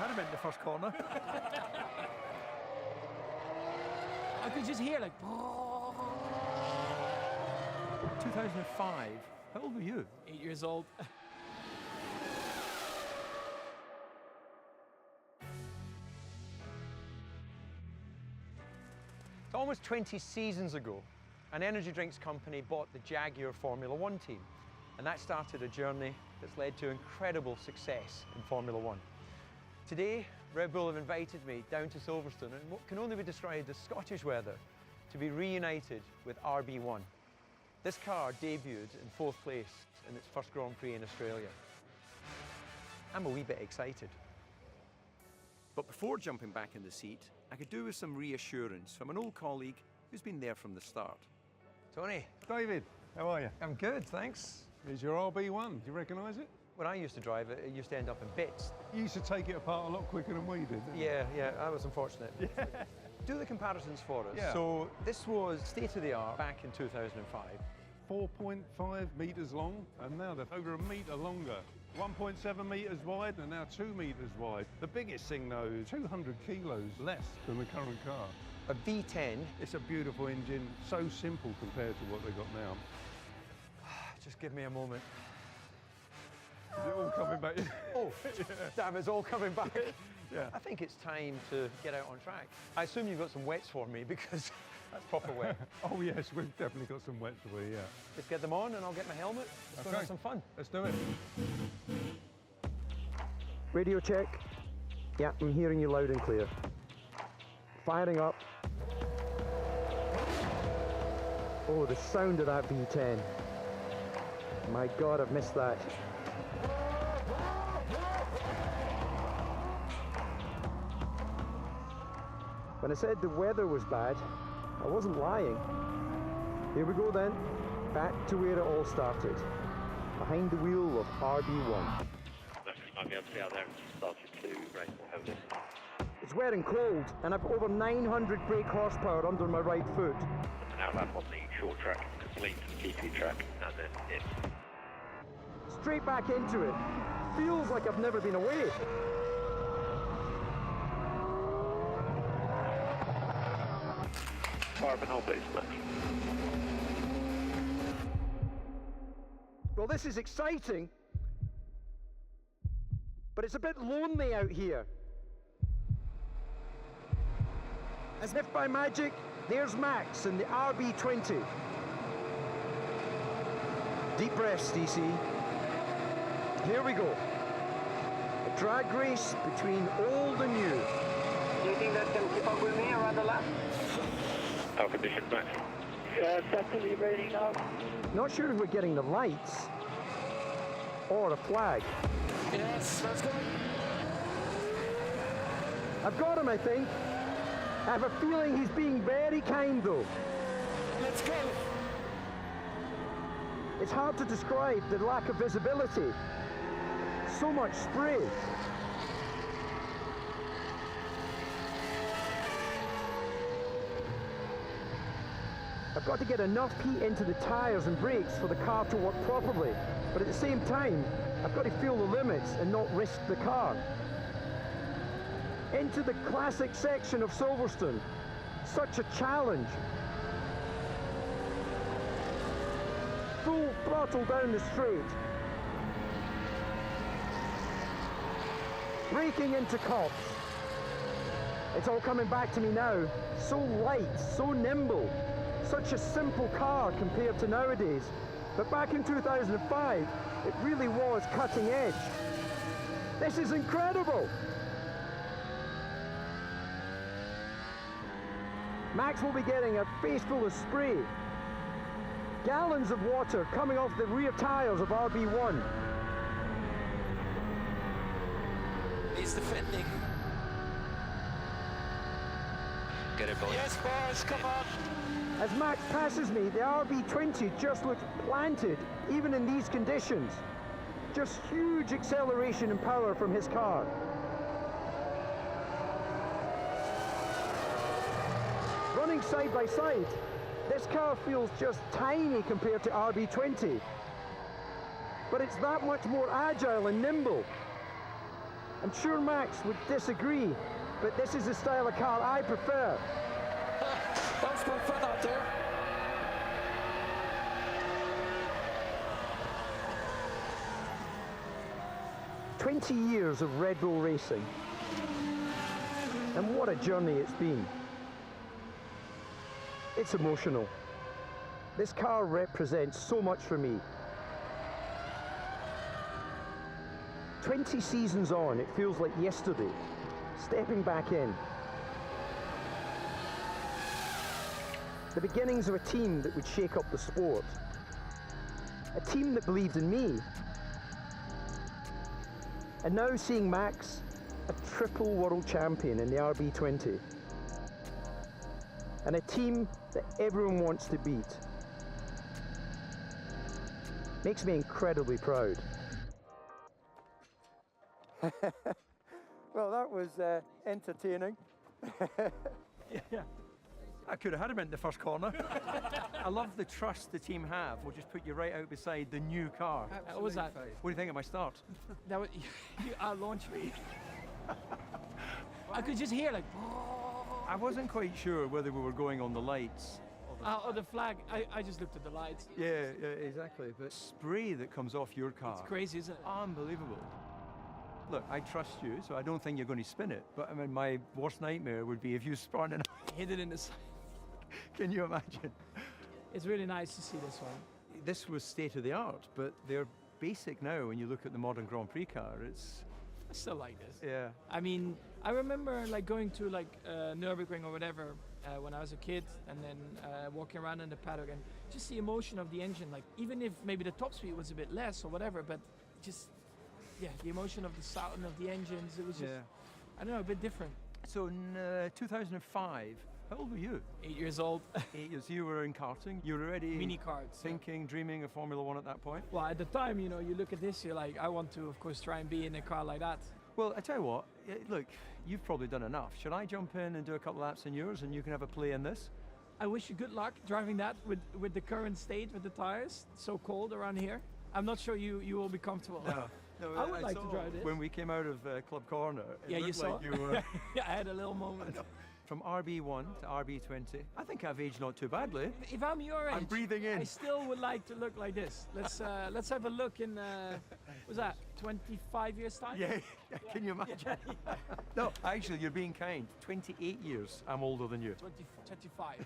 had him in the first corner. I could just hear like. 2005. How old were you? 8 years old. Almost 20 seasons ago, an energy drinks company bought the Jaguar Formula One team, and that started a journey that's led to incredible success in Formula One. Today, Red Bull have invited me down to Silverstone in what can only be described as Scottish weather to be reunited with RB1. This car debuted in 4th place in its first Grand Prix in Australia. I'm a wee bit excited. But before jumping back in the seat, I could do with some reassurance from an old colleague who's been there from the start. Tony. David, how are you? I'm good, thanks. Here's your RB1. Do you recognise it? When I used to drive it, it used to end up in bits. You used to take it apart a lot quicker than we did, didn't you? Yeah, that was unfortunate. Yeah. Do the comparisons for us. Yeah. So this was state-of-the-art back in 2005. 4.5 metres long, and now they're over a metre longer. 1.7 metres wide, and now 2 metres wide. The biggest thing, though, is 200 kilos less than the current car. A V10. It's a beautiful engine, so simple compared to what they've got now. Just give me a moment. Is it all coming back? Oh, damn, it's all coming back. Yeah. I think it's time to get out on track. I assume you've got some wets for me because that's proper wet. Oh yes, we've definitely got some wets for you, yeah. Let's get them on and I'll get my helmet. Let's go and have some fun. Let's do it. Radio check. Yeah, I'm hearing you loud and clear. Firing up. Oh, the sound of that V10. My God, I've missed that. When I said the weather was bad, I wasn't lying. Here we go then, back to where it all started, behind the wheel of RB1. I'll be able to be out there and started to race more heavily. It's wet and cold, and I've over 900 brake horsepower under my right foot. An outlap on the short track, complete GT track, and then in. Straight back into it. Feels like I've never been away. Fire up and hold, please, Max. Well, this is exciting, but it's a bit lonely out here. As if by magic, there's Max in the RB20. Deep breaths, DC. Here we go. A drag race between old and new. Do you think that can keep up with me around the lap? How conditions, Max? Definitely rating up. Not sure if we're getting the lights or a flag. Yes, let's go. I've got him, I think. I have a feeling he's being very kind, though. Let's go. It's hard to describe the lack of visibility. So much spray. I've got to get enough heat into the tyres and brakes for the car to work properly, but at the same time, I've got to feel the limits and not risk the car. Into the classic section of Silverstone. Such a challenge. Full throttle down the straight. Braking into curbs. It's all coming back to me now. So light, so nimble. Such a simple car compared to nowadays. But back in 2005, it really was cutting edge. This is incredible! Max will be getting a face full of spray. Gallons of water coming off the rear tyres of RB1. He's defending. Get it, boys. Yes, boys, come on. As Max passes me, the RB20 just looks planted, even in these conditions. Just huge acceleration and power from his car. Running side by side, this car feels just tiny compared to RB20. But it's that much more agile and nimble. I'm sure Max would disagree, but this is the style of car I prefer. That was quite fun out there. "20 years of Red Bull racing. And what a journey it's been. It's emotional. This car represents so much for me. 20 seasons on, it feels like yesterday, stepping back in. The beginnings of a team that would shake up the sport. A team that believed in me. And now seeing Max, a triple world champion in the RB20. And a team that everyone wants to beat. Makes me incredibly proud. Well, that was entertaining. Yeah. I could have had him in the first corner. I love the trust the team have. We'll just put you right out beside the new car. What was that? What do you think of my start? That was, you launched me. I could just hear like, I wasn't quite sure whether we were going on the lights. oh, the flag. I just looked at the lights. Yeah, exactly. But spray that comes off your car. It's crazy, isn't it? Unbelievable. Look, I trust you, so I don't think you're going to spin it. But I mean, my worst nightmare would be if you spun and Hit it in the side. can you imagine? It's really nice to see this one. This was state of the art, but they're basic now when you look at the modern Grand Prix car. It's, I still like this. yeah. I mean, I remember like going to like Nürburgring or whatever when I was a kid, and then walking around in the paddock and just the emotion of the engine. Like even if maybe the top speed was a bit less or whatever, but just the emotion of the sound of the engines. It was just I don't know, a bit different. So in 2005, how old were you? 8 years old. 8 years. You were in karting. You were already Mini carts. thinking, dreaming of Formula One at that point. Well, at the time, you know, you look at this, you're like, I want to, of course, try and be in a car like that. Well, I tell you what. Look, you've probably done enough. Should I jump in and do a couple laps in yours, and you can have a play in this? I wish you good luck driving that with the current state with the tires. It's so cold around here. I'm not sure you will be comfortable. No, I would like to saw drive this. When we came out of Club Corner, it Yeah, you looked saw. like you were Yeah, I had a little moment. from RB1 to RB20. I think I've aged not too badly. If I'm your age, I'm breathing in. I still would like to look like this. Let's have a look in. Was that 25 years time? Yeah, can you imagine? No, actually, you're being kind. 28 years I'm older than you. 25.